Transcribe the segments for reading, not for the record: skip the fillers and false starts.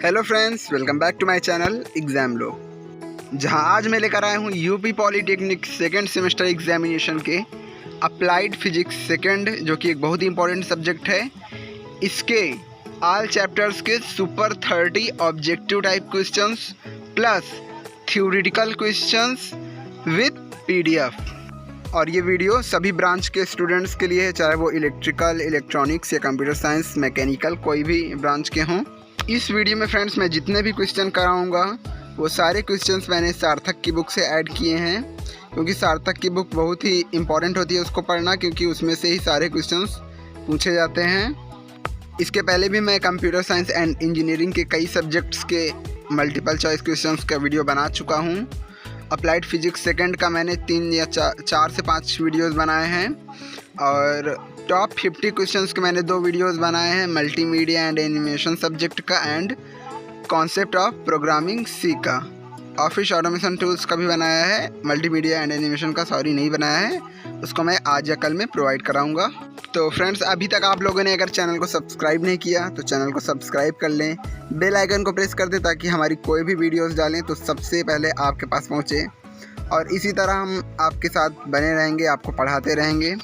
Hello friends, welcome back to my channel exam लो, जहां आज मैं लेकर आया हूं UP polytechnic second semester examination के अप्लाइड फिजिक्स सेकेंड, जो कि एक बहुत ही इंपॉर्टेंट सब्जेक्ट है। इसके ऑल चैप्टर्स के super 30 objective type questions plus theoretical questions with PDF. और ये वीडियो सभी ब्रांच के स्टूडेंट्स के लिए है, चाहे वो इलेक्ट्रिकल, इलेक्ट्रॉनिक्स या कंप्यूटर साइंस, मैकेनिकल, कोई भी ब्रांच के हों। इस वीडियो में फ्रेंड्स मैं जितने भी क्वेश्चन कराऊंगा वो सारे क्वेश्चंस मैंने सार्थक की बुक से ऐड किए हैं, क्योंकि सार्थक की बुक बहुत ही इंपॉर्टेंट होती है उसको पढ़ना, क्योंकि उसमें से ही सारे क्वेश्चंस पूछे जाते हैं। इसके पहले भी मैं कंप्यूटर साइंस एंड इंजीनियरिंग के कई सब्जेक्ट्स के मल्टीपल चॉइस क्वेश्चंस का वीडियो बना चुका हूँ। अप्लाइड फिजिक्स सेकेंड का मैंने 3 या 4 से 5 वीडियोज़ बनाए हैं, और टॉप 50 क्वेश्चंस के मैंने 2 वीडियोस बनाए हैं, मल्टीमीडिया एंड एनिमेशन सब्जेक्ट का and concept of programming C का। ऑफिस ऑटोमेशन टूल्स का भी बनाया है, मल्टीमीडिया एंड एनिमेशन का नहीं बनाया है, उसको मैं आज या कल में प्रोवाइड कराऊंगा। तो फ्रेंड्स, अभी तक आप लोगों ने अगर चैनल को सब्सक्राइब नहीं किया तो चैनल को सब्सक्राइब कर लें, बेल आइकन को प्रेस कर दें ताकि हमारी कोई भी वीडियोज़ डालें तो सबसे पहले आपके पास पहुँचे। और इसी तरह हम आपके साथ बने रहेंगे, आपको पढ़ाते रहेंगे।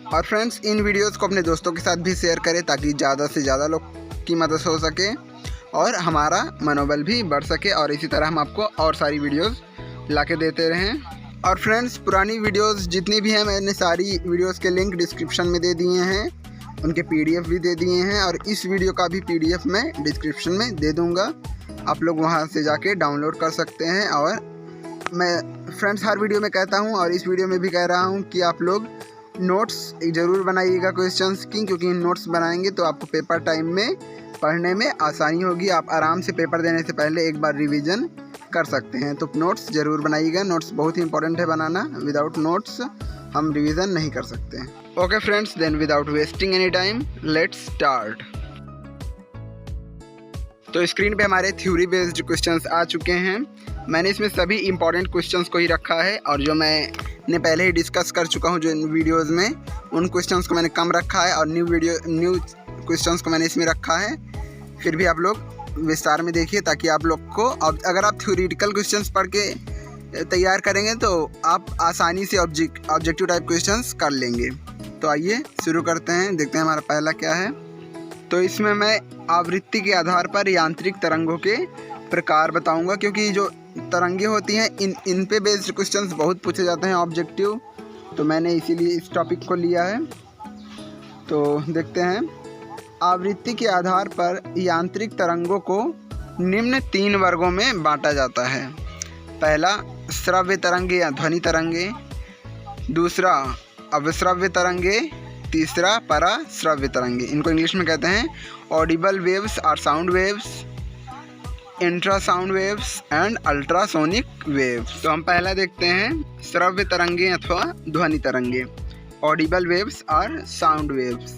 और फ्रेंड्स, इन वीडियोस को अपने दोस्तों के साथ भी शेयर करें ताकि ज़्यादा से ज़्यादा लोग की मदद हो सके और हमारा मनोबल भी बढ़ सके, और इसी तरह हम आपको और सारी वीडियोस ला के देते रहें। और फ्रेंड्स, पुरानी वीडियोस जितनी भी हैं मैंने सारी वीडियोस के लिंक डिस्क्रिप्शन में दे दिए हैं, उनके पीडीएफ भी दे दिए हैं, और इस वीडियो का भी पीडीएफ मैं डिस्क्रिप्शन में दे दूँगा। आप लोग वहाँ से जाके डाउनलोड कर सकते हैं। और मैं फ्रेंड्स हर वीडियो में कहता हूँ और इस वीडियो में भी कह रहा हूँ कि आप लोग नोट्स ज़रूर बनाइएगा क्वेश्चंस की, क्योंकि नोट्स बनाएंगे तो आपको पेपर टाइम में पढ़ने में आसानी होगी। आप आराम से पेपर देने से पहले एक बार रिवीजन कर सकते हैं। तो नोट्स ज़रूर बनाइएगा, नोट्स बहुत ही इंपॉर्टेंट है बनाना। विदाउट नोट्स हम रिवीजन नहीं कर सकते हैं। Okay friends, then without wasting any time let's start. तो स्क्रीन पे हमारे थ्योरी बेस्ड क्वेश्चंस आ चुके हैं। मैंने इसमें सभी इंपॉर्टेंट क्वेश्चंस को ही रखा है, और जो मैंने पहले ही डिस्कस कर चुका हूँ जो इन वीडियोस में, उन क्वेश्चंस को मैंने कम रखा है, और न्यू क्वेश्चंस को मैंने इसमें रखा है। फिर भी आप लोग विस्तार में देखिए ताकि आप लोग को, अगर आप थ्योरेटिकल क्वेश्चंस पढ़ के तैयार करेंगे तो आप आसानी से ऑब्जेक्टिव टाइप क्वेश्चंस कर लेंगे। तो आइए शुरू करते हैं, देखते हैं हमारा पहला क्या है। तो इसमें मैं आवृत्ति के आधार पर यांत्रिक तरंगों के प्रकार बताऊंगा, क्योंकि जो तरंगे होती हैं इन पे बेस्ड क्वेश्चंस बहुत पूछे जाते हैं ऑब्जेक्टिव, तो मैंने इसीलिए इस टॉपिक को लिया है। तो देखते हैं, आवृत्ति के आधार पर यांत्रिक तरंगों को निम्न 3 वर्गों में बांटा जाता है। पहला श्रव्य तरंगे या ध्वनि तरंगे, दूसरा अवश्रव्य तरंगे, तीसरा पराश्रव्य तरंगे। इनको इंग्लिश में कहते हैं ऑडिबल वेव्स और sound waves, infrasound waves and ultrasonic waves. तो हम पहला देखते हैं श्रव्य तरंगे अथवा ध्वनि तरंगे, ऑडिबल वेव्स और साउंड वेव्स।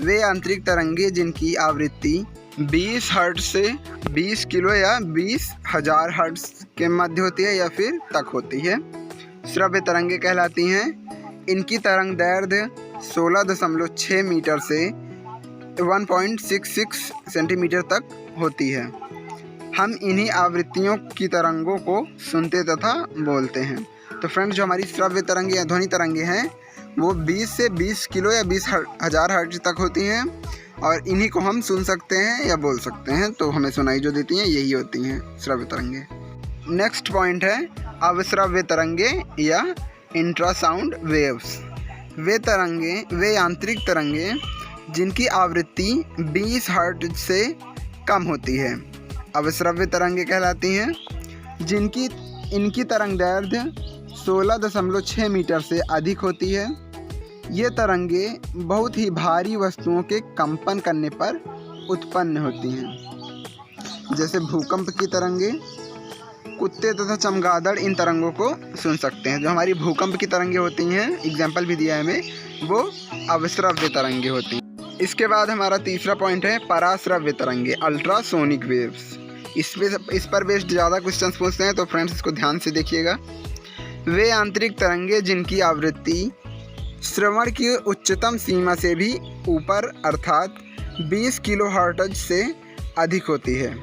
वे आंतरिक तरंगे जिनकी आवृत्ति 20 हर्ट्ज से 20 किलो या 20,000 हर्ट्ज के मध्य होती है या फिर तक होती है, श्रव्य तरंगे कहलाती हैं। इनकी तरंग दैर्ध्य 16.6 मीटर से 1.66 सेंटीमीटर तक होती है। हम इन्हीं आवृत्तियों की तरंगों को सुनते तथा बोलते हैं। तो फ्रेंड्स, जो हमारी श्रव्य तरंगे या ध्वनि तरंगे हैं वो 20 से 20 किलो या 20,000 हर्ट्ज तक होती हैं, और इन्हीं को हम सुन सकते हैं या बोल सकते हैं। तो हमें सुनाई जो देती हैं यही होती हैं श्रव्य तरंगे। नेक्स्ट पॉइंट है अवश्रव्य तरंगे या इंट्रासाउंड वेव्स। वे यांत्रिक तरंगे जिनकी आवृत्ति 20 हर्ट्ज से कम होती है, अवश्रव्य तरंगे कहलाती हैं। इनकी तरंग दैर्ध्य 16.6 मीटर से अधिक होती है। ये तरंगे बहुत ही भारी वस्तुओं के कंपन करने पर उत्पन्न होती हैं, जैसे भूकंप की तरंगे। कुत्ते तथा चमगादड़ इन तरंगों को सुन सकते हैं। जो हमारी भूकंप की तरंगे होती हैं, एग्जाम्पल भी दिया है हमें, वो अवश्रव्य तरंगे होती हैं। इसके बाद हमारा तीसरा पॉइंट है पराश्रव्य तरंगे, अल्ट्रासोनिक वेव्स। इस पर बेस्ड ज़्यादा क्वेश्चंस पूछते हैं, तो फ्रेंड्स इसको ध्यान से देखिएगा। वे आंतरिक तरंगे जिनकी आवृत्ति श्रवण की उच्चतम सीमा से भी ऊपर अर्थात 20 किलो हर्ट्ज से अधिक होती है,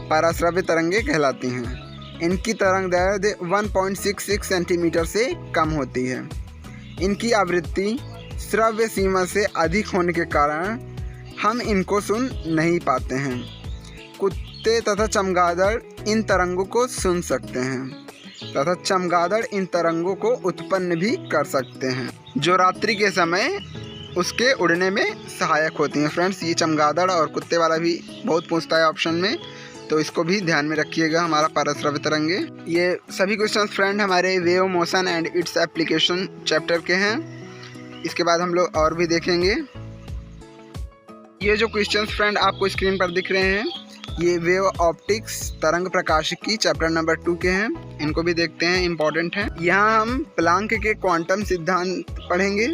पराश्रव्य तरंगें कहलाती हैं। इनकी तरंग दैर्ध्य 1.66 सेंटीमीटर से कम होती है। इनकी आवृत्ति श्रव्य सीमा से अधिक होने के कारण हम इनको सुन नहीं पाते हैं। कुत्ते तथा चमगादड़ इन तरंगों को सुन सकते हैं तथा चमगादड़ इन तरंगों को उत्पन्न भी कर सकते हैं, जो रात्रि के समय उसके उड़ने में सहायक होती हैं। फ्रेंड्स, ये चमगादड़ और कुत्ते वाला भी बहुत पूछता है ऑप्शन में, तो इसको भी ध्यान में रखिएगा, हमारा पराश्रव्य तरंगे। ये सभी क्वेश्चंस फ्रेंड हमारे wave motion and its application chapter के हैं। इसके बाद हम लोग और भी देखेंगे। ये जो क्वेश्चंस फ्रेंड आपको स्क्रीन पर दिख रहे हैं, ये वेव ऑप्टिक्स तरंग प्रकाशिकी चैप्टर नंबर 2 के हैं। इनको भी देखते हैं, इम्पॉर्टेंट हैं। यहाँ हम प्लांक के क्वांटम सिद्धांत पढ़ेंगे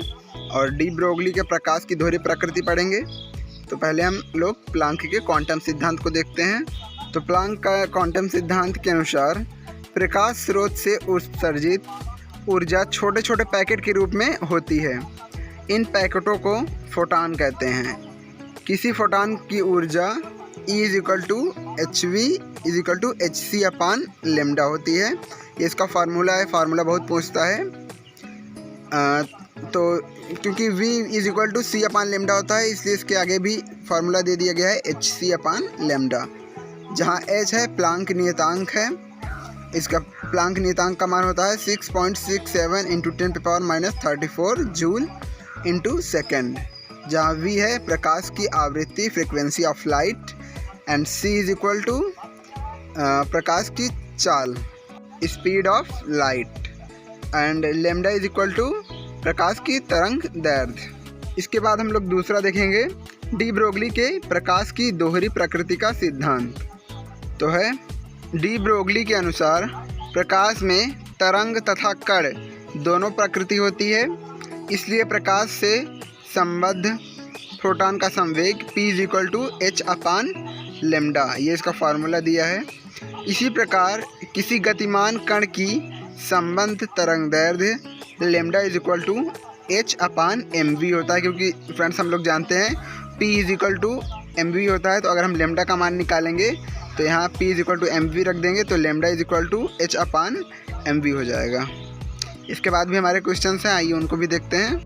और डी ब्रोगली के प्रकाश की दोहरी प्रकृति पढ़ेंगे। तो पहले हम लोग प्लांक के क्वांटम सिद्धांत को देखते हैं। तो प्लांक का क्वांटम सिद्धांत के अनुसार प्रकाश स्रोत से उत्सर्जित ऊर्जा छोटे छोटे पैकेट के रूप में होती है। इन पैकेटों को फोटॉन कहते हैं। किसी फोटॉन की ऊर्जा E = hv = hc/λ होती है। ये इसका फार्मूला है, फार्मूला बहुत पूछता है। तो क्योंकि v = c/λ होता है, इसलिए इसके आगे भी फार्मूला दे दिया गया है hc/λ, जहाँ h है प्लांक नियतांक है। इसका प्लांक नियतांक का मान होता है 6.67 × 10⁻³ जूल / सेकेंड, जहाँ v है प्रकाश की आवृत्ति frequency of light and c = प्रकाश की चाल स्पीड ऑफ लाइट एंड λ = प्रकाश की तरंग दैर्ध्य। इसके बाद हम लोग दूसरा देखेंगे, डी ब्रोगली के प्रकाश की दोहरी प्रकृति का सिद्धांत। तो है, डी ब्रोगली के अनुसार प्रकाश में तरंग तथा कण दोनों प्रकृति होती है, इसलिए प्रकाश से संबद्ध फोटॉन का संवेग p = h/λ, ये इसका फार्मूला दिया है। इसी प्रकार किसी गतिमान कण की संबद्ध तरंग दैर्ध्य λ = h/mv होता है, क्योंकि फ्रेंड्स हम लोग जानते हैं p = mv होता है। तो अगर हम लैम्डा का मान निकालेंगे तो यहाँ p = mv रख देंगे, तो λ = h/mv हो जाएगा। इसके बाद भी हमारे क्वेश्चंस हैं, आइए उनको भी देखते हैं।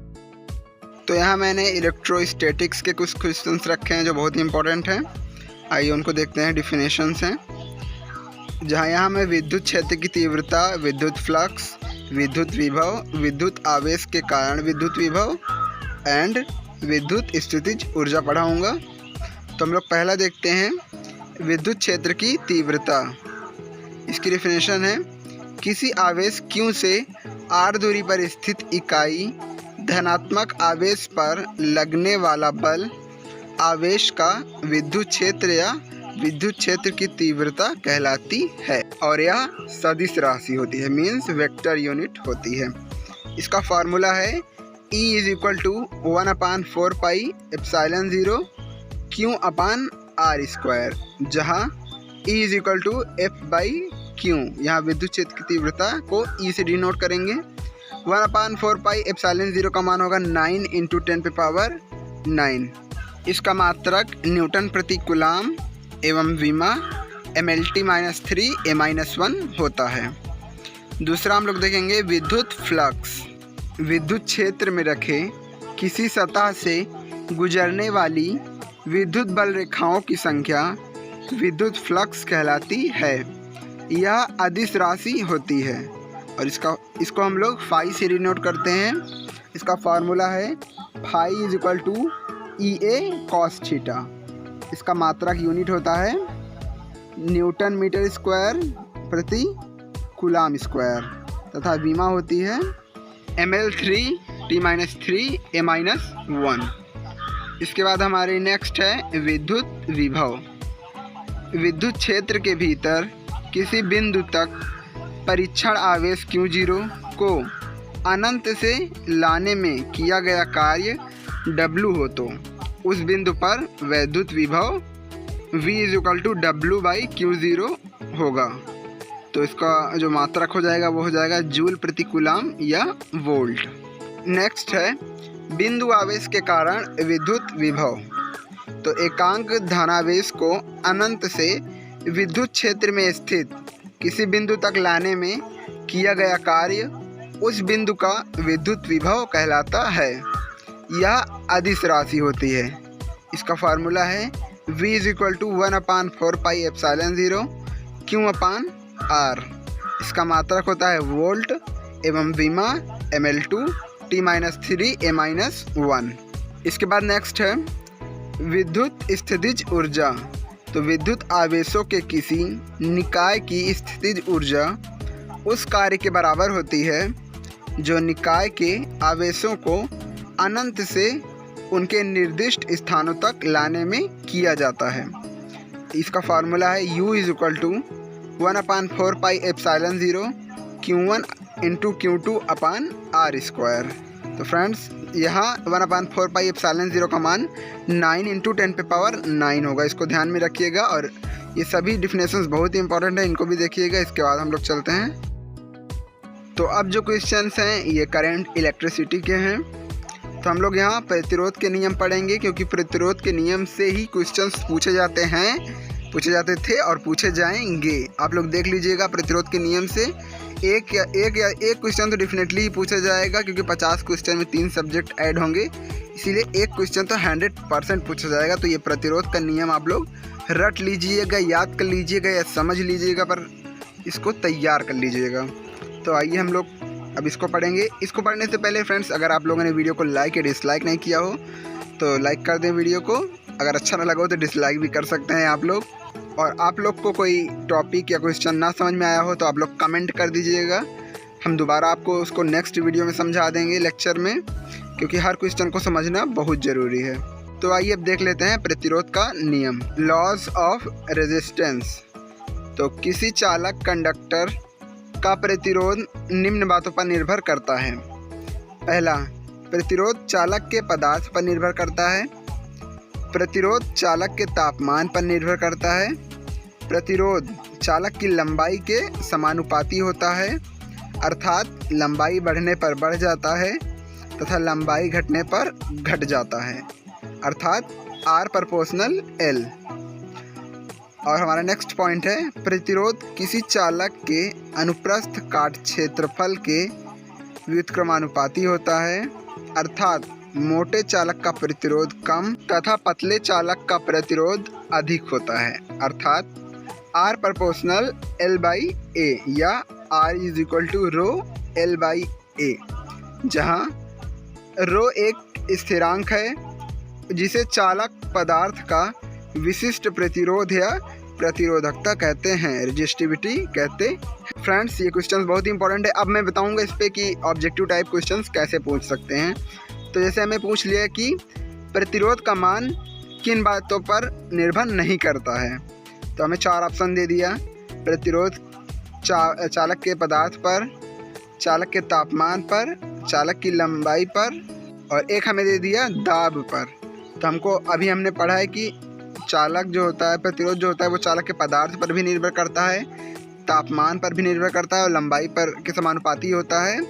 तो यहाँ मैंने इलेक्ट्रोस्टैटिक्स के कुछ क्वेश्चंस रखे हैं जो बहुत ही इंपॉर्टेंट हैं, आइए उनको देखते हैं। डिफिनेशंस हैं, जहाँ यहाँ मैं विद्युत क्षेत्र की तीव्रता, विद्युत फ्लक्स, विद्युत विभव, विद्युत आवेश के कारण विद्युत विभव एंड विद्युत स्थितिज ऊर्जा पढ़ाऊँगा। तो हम लोग पहला देखते हैं, विद्युत क्षेत्र की तीव्रता। इसकी डिफिनेशन है, किसी आवेश Q से r दूरी पर स्थित इकाई धनात्मक आवेश पर लगने वाला बल आवेश का विद्युत क्षेत्र या विद्युत क्षेत्र की तीव्रता कहलाती है, और यह सदिश राशि होती है, मीन्स वेक्टर यूनिट होती है। इसका फार्मूला है E = 1/4πε0 Q/r², जहाँ E = F/Q, यहाँ विद्युत क्षेत्र की तीव्रता को E से डिनोट करेंगे। 1/4πε0 का मान होगा 9 × 10⁹। इसका मात्रक न्यूटन प्रति कूलाम एवं विमा mLt-3a-1 होता है। दूसरा हम लोग देखेंगे, विद्युत फ्लक्स। विद्युत क्षेत्र में रखे किसी सतह से गुजरने वाली विद्युत बल रेखाओं की संख्या विद्युत फ्लक्स कहलाती है। यह अदिश राशि होती है और इसको हम लोग फाई से डिनोट करते हैं। इसका फार्मूला है फाई = EA cos थीटा। इसका मात्रक यूनिट होता है न्यूटन मीटर स्क्वायर प्रति कूलाम स्क्वायर तथा विमा होती है mL3T-3a-1। इसके बाद हमारे नेक्स्ट है विद्युत विभव। विद्युत क्षेत्र के भीतर किसी बिंदु तक परीक्षण आवेश Q0 को अनंत से लाने में किया गया कार्य W हो तो उस बिंदु पर वैद्युत विभव V = W/Q0 होगा। तो इसका जो मात्रक हो जाएगा वो हो जाएगा जूल प्रति कूलाम या वोल्ट। नेक्स्ट है बिंदु आवेश के कारण विद्युत विभव। तो एकांक धनावेश को अनंत से विद्युत क्षेत्र में स्थित किसी बिंदु तक लाने में किया गया कार्य उस बिंदु का विद्युत विभव कहलाता है। यह अदिश राशि होती है। इसका फार्मूला है V = 1/4πε0 Q/R। इसका मात्रक होता है वोल्ट एवं विमा mL2 T-3 A-1। इसके बाद नेक्स्ट है विद्युत स्थितिज ऊर्जा। तो विद्युत आवेशों के किसी निकाय की स्थितिज ऊर्जा उस कार्य के बराबर होती है जो निकाय के आवेशों को अनंत से उनके निर्दिष्ट स्थानों तक लाने में किया जाता है। इसका फार्मूला है U = 1/4πε0 Q1 × Q2/R²। तो फ्रेंड्स यहाँ 1/4πε0 का मान 9 × 10⁻9 होगा। इसको ध्यान में रखिएगा और ये सभी डिफिनेशंस बहुत ही इंपॉर्टेंट है, इनको भी देखिएगा। इसके बाद हम लोग चलते हैं। तो अब जो क्वेश्चंस हैं ये करंट इलेक्ट्रिसिटी के हैं। तो हम लोग यहाँ प्रतिरोध के नियम पढ़ेंगे, क्योंकि प्रतिरोध के नियम से ही क्वेश्चंस पूछे जाते थे और पूछे जाएंगे। आप लोग देख लीजिएगा, प्रतिरोध के नियम से एक क्वेश्चन तो डेफिनेटली ही पूछा जाएगा, क्योंकि 50 क्वेश्चन में 3 सब्जेक्ट ऐड होंगे, इसीलिए एक क्वेश्चन तो 100% पूछा जाएगा। तो ये प्रतिरोध का नियम आप लोग रट लीजिएगा, याद कर लीजिएगा या समझ लीजिएगा, पर इसको तैयार कर लीजिएगा। तो आइए हम लोग अब इसको पढ़ेंगे। इसको पढ़ने से पहले फ्रेंड्स, अगर आप लोगों ने वीडियो को लाइक या डिसलाइक नहीं किया हो तो लाइक कर दें वीडियो को। अगर अच्छा ना लगा हो तो डिसलाइक भी कर सकते हैं आप लोग। और आप लोग को कोई टॉपिक या क्वेश्चन ना समझ में आया हो तो आप लोग कमेंट कर दीजिएगा, हम दोबारा आपको उसको नेक्स्ट वीडियो में समझा देंगे लेक्चर में, क्योंकि हर क्वेश्चन को समझना बहुत ज़रूरी है। तो आइए अब देख लेते हैं प्रतिरोध का नियम, लॉज ऑफ रेजिस्टेंस। तो किसी चालक कंडक्टर का प्रतिरोध निम्न बातों पर निर्भर करता है। पहला, प्रतिरोध चालक के पदार्थ पर निर्भर करता है। प्रतिरोध चालक के तापमान पर निर्भर करता है। प्रतिरोध चालक की लंबाई के समानुपाती होता है, अर्थात लंबाई बढ़ने पर बढ़ जाता है तथा लंबाई घटने पर घट जाता है, अर्थात R ∝ L। और हमारा नेक्स्ट पॉइंट है, प्रतिरोध किसी चालक के अनुप्रस्थ काट क्षेत्रफल के व्युत्क्रमानुपाती होता है, अर्थात मोटे चालक का प्रतिरोध कम तथा पतले चालक का प्रतिरोध अधिक होता है, अर्थात R ∝ L/A या R = ρL/A, जहाँ ρ एक स्थिरांक है जिसे चालक पदार्थ का विशिष्ट प्रतिरोध या प्रतिरोधकता कहते हैं, रेजिस्टिविटी कहते हैं। फ्रेंड्स ये क्वेश्चंस बहुत ही इंपॉर्टेंट है। अब मैं बताऊंगा इस पे कि ऑब्जेक्टिव टाइप क्वेश्चंस कैसे पूछ सकते हैं। तो जैसे हमें पूछ लिया कि प्रतिरोध का मान किन बातों पर निर्भर नहीं करता है, तो हमें 4 ऑप्शन दे दिया। प्रतिरोध चालक के पदार्थ पर, चालक के तापमान पर, चालक की लंबाई पर, और एक हमें दे दिया दाब पर। तो हमको अभी हमने पढ़ा है कि चालक जो होता है, प्रतिरोध जो होता है वो चालक के पदार्थ पर भी निर्भर करता है, तापमान पर भी निर्भर करता है और लंबाई पर के समानुपाती होता है।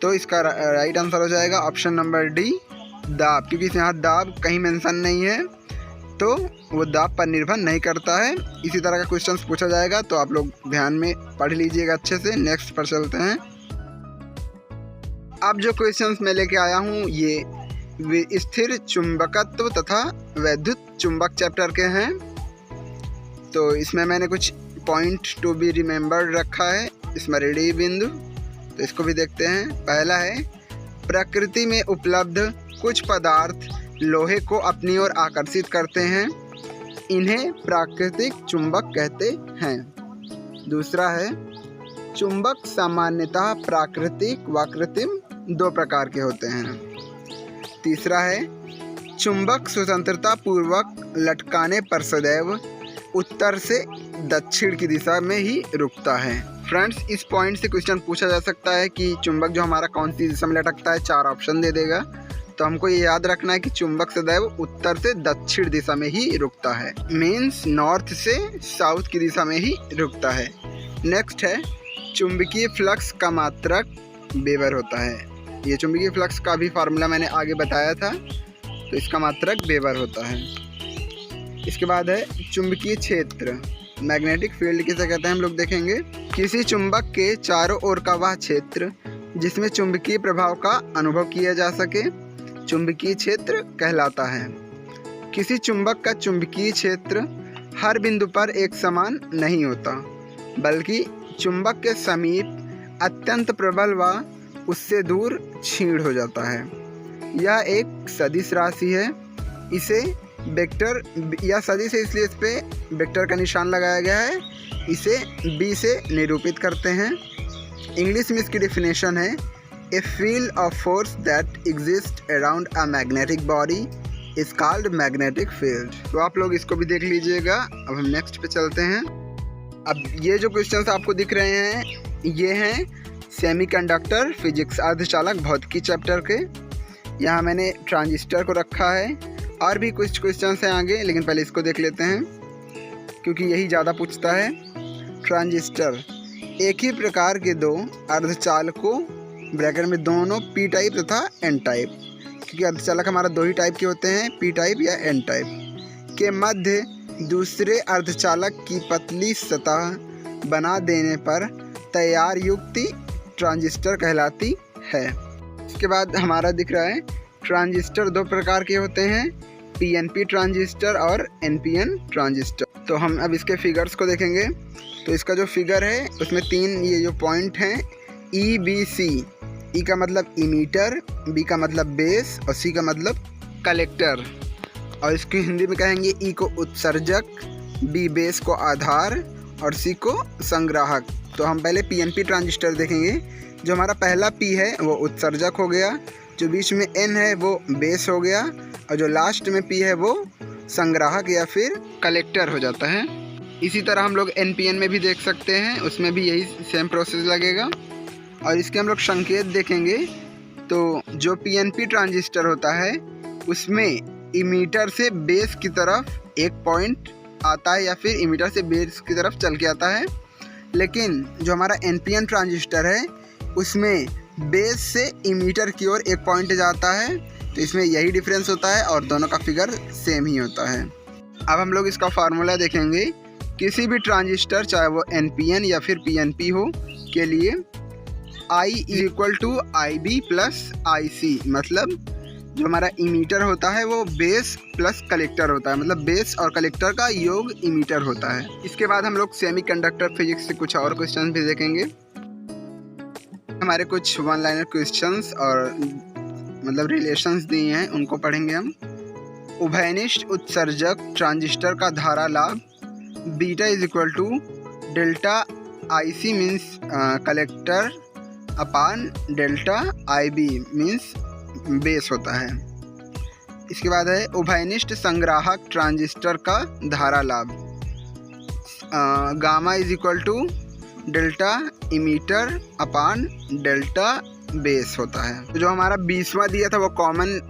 तो इसका राइट आंसर हो जाएगा ऑप्शन नंबर डी, दाब, क्योंकि यहाँ दाब कहीं मेंशन नहीं है तो वो दाब पर निर्भर नहीं करता है। इसी तरह का क्वेश्चन पूछा जाएगा, तो आप लोग ध्यान में पढ़ लीजिएगा अच्छे से। नेक्स्ट पर चलते हैं। अब जो क्वेश्चंस मैं लेके आया हूँ ये स्थिर चुंबकत्व तथा वैद्युत चुंबक चैप्टर के हैं। तो इसमें मैंने कुछ पॉइंट टू बी रिमेंबर्ड रखा है, स्मरणीय बिंदु, तो इसको भी देखते हैं। पहला है, प्रकृति में उपलब्ध कुछ पदार्थ लोहे को अपनी ओर आकर्षित करते हैं, इन्हें प्राकृतिक चुंबक कहते हैं। दूसरा है, चुंबक सामान्यतः प्राकृतिक व कृत्रिम 2 प्रकार के होते हैं। तीसरा है, चुंबक स्वतंत्रता पूर्वक लटकाने पर सदैव उत्तर से दक्षिण की दिशा में ही रुकता है। फ्रेंड्स इस पॉइंट से क्वेश्चन पूछा जा सकता है कि चुंबक जो हमारा कौन सी दिशा में लटकता है। 4 ऑप्शन दे देगा, तो हमको ये याद रखना है कि चुंबक सदैव उत्तर से दक्षिण दिशा में ही रुकता है, मीन्स नॉर्थ से साउथ की दिशा में ही रुकता है। नेक्स्ट है, चुंबकीय फ्लक्स का मात्रक वेबर होता है। ये चुंबकीय फ्लक्स का भी फार्मूला मैंने आगे बताया था, तो इसका मात्रक वेबर होता है। इसके बाद है चुंबकीय क्षेत्र, मैग्नेटिक फील्ड किसे कहते हैं हम लोग देखेंगे। किसी चुंबक के चारों ओर का वह क्षेत्र जिसमें चुंबकीय प्रभाव का अनुभव किया जा सके चुंबकीय क्षेत्र कहलाता है। किसी चुंबक का चुंबकीय क्षेत्र हर बिंदु पर एक समान नहीं होता, बल्कि चुंबक के समीप अत्यंत प्रबल व उससे दूर क्षीण हो जाता है। यह एक सदिश राशि है। इसे वेक्टर या सदिश है, इसलिए इस पे वेक्टर का निशान लगाया गया है। इसे बी से निरूपित करते हैं। इंग्लिश में इसकी डेफिनेशन है a field of force that exist around a magnetic body is called magnetic field. तो आप लोग इसको भी देख लीजिएगा। अब हम नेक्स्ट पे चलते हैं। अब ये जो क्वेश्चंस आपको दिख रहे हैं ये हैं सेमीकंडक्टर फिजिक्स अर्धचालक भौतिकी चैप्टर के। यहाँ मैंने ट्रांजिस्टर को रखा है, और भी कुछ क्वेश्चंस हैं आगे, लेकिन पहले इसको देख लेते हैं क्योंकि यही ज़्यादा पूछता है। ट्रांजिस्टर एक ही प्रकार के दो अर्धचालकों ब्रैकेट में दोनों पी टाइप तथा एन टाइप, क्योंकि अर्धचालक हमारा दो ही टाइप के होते हैं, पी टाइप या एन टाइप, के मध्य दूसरे अर्धचालक की पतली सतह बना देने पर तैयार युक्ति ट्रांजिस्टर कहलाती है। इसके बाद हमारा दिख रहा है ट्रांजिस्टर दो प्रकार के होते हैं, पीएनपी ट्रांजिस्टर और एनपीएन ट्रांजिस्टर। तो हम अब इसके फिगर्स को देखेंगे। तो इसका जो फिगर है उसमें तीन ये जो पॉइंट हैं ई बी सी। ई का मतलब इमीटर, बी का मतलब बेस और सी का मतलब कलेक्टर। और इसकी हिंदी में कहेंगे ई को उत्सर्जक, बी बेस को आधार और सी को संग्राहक। तो हम पहले पीएनपी ट्रांजिस्टर देखेंगे। जो हमारा पहला पी है वो उत्सर्जक हो गया, जो बीच में एन है वो बेस हो गया, और जो लास्ट में पी है वो संग्राहक या फिर कलेक्टर हो जाता है। इसी तरह हम लोग एनपीएन में भी देख सकते हैं, उसमें भी यही सेम प्रोसेस लगेगा। और इसके हम लोग संकेत देखेंगे। तो जो पीएनपी ट्रांजिस्टर होता है उसमें इमीटर से बेस की तरफ एक पॉइंट आता है या फिर इमीटर से बेस की तरफ चल के आता है, लेकिन जो हमारा एनपीएन ट्रांजिस्टर है उसमें बेस से इमीटर की ओर एक पॉइंट जाता है। तो इसमें यही डिफरेंस होता है और दोनों का फिगर सेम ही होता है। अब हम लोग इसका फार्मूला देखेंगे। किसी भी ट्रांजिस्टर चाहे वो एनपीएन या फिर पीएनपी हो के लिए I = IB + IC, मतलब जो हमारा इमीटर होता है वो बेस प्लस कलेक्टर होता है, मतलब बेस और कलेक्टर का योग इमीटर होता है। इसके बाद हम लोग सेमीकंडक्टर फिजिक्स से कुछ और क्वेश्चन भी देखेंगे। हमारे कुछ वन लाइनर क्वेश्चंस और मतलब रिलेशंस दिए हैं, उनको पढ़ेंगे हम। उभयनिष्ठ उत्सर्जक ट्रांजिस्टर का धारा लाभ beta = delta IC means collector अपान डेल्टा IB मीन्स बेस होता है। इसके बाद है उभयनिष्ठ संग्राहक ट्रांजिस्टर का धारा लाभ गामा = डेल्टा इमीटर अपान डेल्टा बेस होता है। तो जो हमारा 20वां दिया था वो कॉमन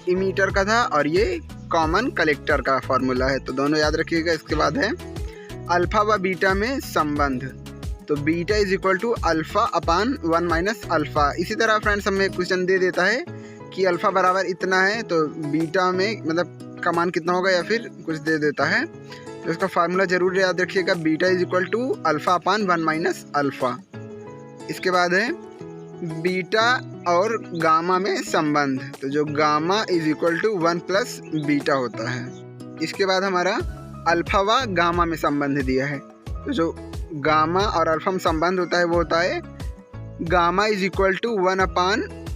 इमीटर का था और ये कॉमन कलेक्टर का फॉर्मूला है, तो दोनों याद रखिएगा। इसके बाद है अल्फ़ा व बीटा में संबंध। तो बीटा = अल्फ़ा अपान 1 - अल्फ़ा। इसी तरह फ्रेंड्स हमें क्वेश्चन दे देता है कि अल्फ़ा बराबर इतना है तो बीटा में मतलब का मान कितना होगा या फिर कुछ दे देता है, तो इसका फार्मूला ज़रूर याद रखिएगा। Beta = alpha upon 1 - alpha. इसके बाद है बीटा और गामा में संबंध। तो जो गामा = 1 + बीटा होता है। इसके बाद हमारा अल्फ़ा व गामा में संबंध दिया है। तो जो गामा और अल्फ़ा में संबंध होता है वो होता है गामा =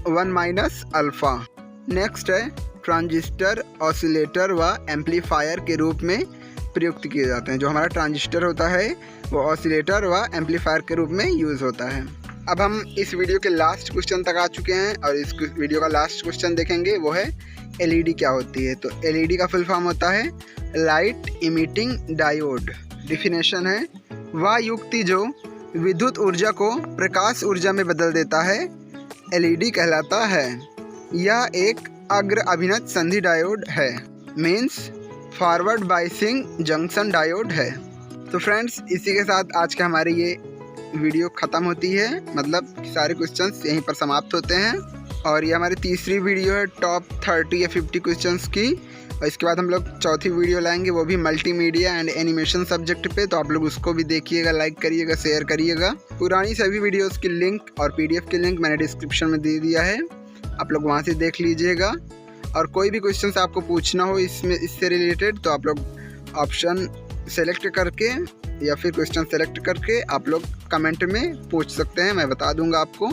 1/1 - अल्फ़ा। नेक्स्ट है ट्रांजिस्टर ऑसिलेटर व एम्पलीफायर के रूप में प्रयुक्त किए जाते हैं। जो हमारा ट्रांजिस्टर होता है वो ऑसिलेटर व एम्पलीफायर के रूप में यूज़ होता है। अब हम इस वीडियो के लास्ट क्वेश्चन तक आ चुके हैं और इस वीडियो का लास्ट क्वेश्चन देखेंगे, वो है एलईडी क्या होती है। तो एलईडी का फुल फॉर्म होता है लाइट इमिटिंग डायोड। डिफिनेशन है वह युक्ति जो विद्युत ऊर्जा को प्रकाश ऊर्जा में बदल देता है एलईडी कहलाता है। यह एक अग्र अभिनत संधि डायोड है, means forward biasing junction diode है। तो फ्रेंड्स इसी के साथ आज का हमारी ये वीडियो ख़त्म होती है, मतलब सारे क्वेश्चंस यहीं पर समाप्त होते हैं। और ये हमारी तीसरी वीडियो है टॉप 30 या 50 क्वेश्चंस की, और और इसके बाद हम लोग चौथी वीडियो लाएंगे, वो भी मल्टीमीडिया एंड एनिमेशन सब्जेक्ट पे। तो आप लोग उसको भी देखिएगा, लाइक करिएगा, शेयर करिएगा। पुरानी सभी वीडियोस की लिंक और PDF की लिंक मैंने डिस्क्रिप्शन में दे दिया है, आप लोग वहाँ से देख लीजिएगा। और कोई भी क्वेश्चन आपको पूछना हो इससे रिलेटेड तो आप लोग ऑप्शन सेलेक्ट करके या फिर क्वेश्चन सेलेक्ट करके आप लोग कमेंट में पूछ सकते हैं, मैं बता दूंगा आपको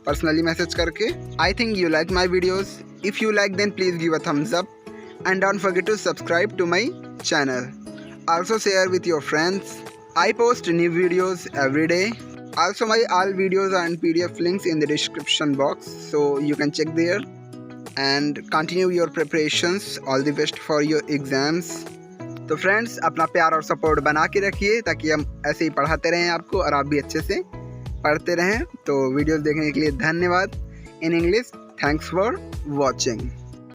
पर्सनली मैसेज करके। I think you like my videos, if you like then please give a thumbs up and don't forget to subscribe to my channel. Also share with your friends. I post new videos every day. Also my all videos and PDF links in the description box, so you can check there and continue your preparations. All the best for your exams. तो friends अपना प्यार और support बना के रखिए ताकि हम ऐसे ही पढ़ाते रहें आपको और आप भी अच्छे से पढ़ते रहें। तो वीडियोस देखने के लिए धन्यवाद। In English, thanks for watching.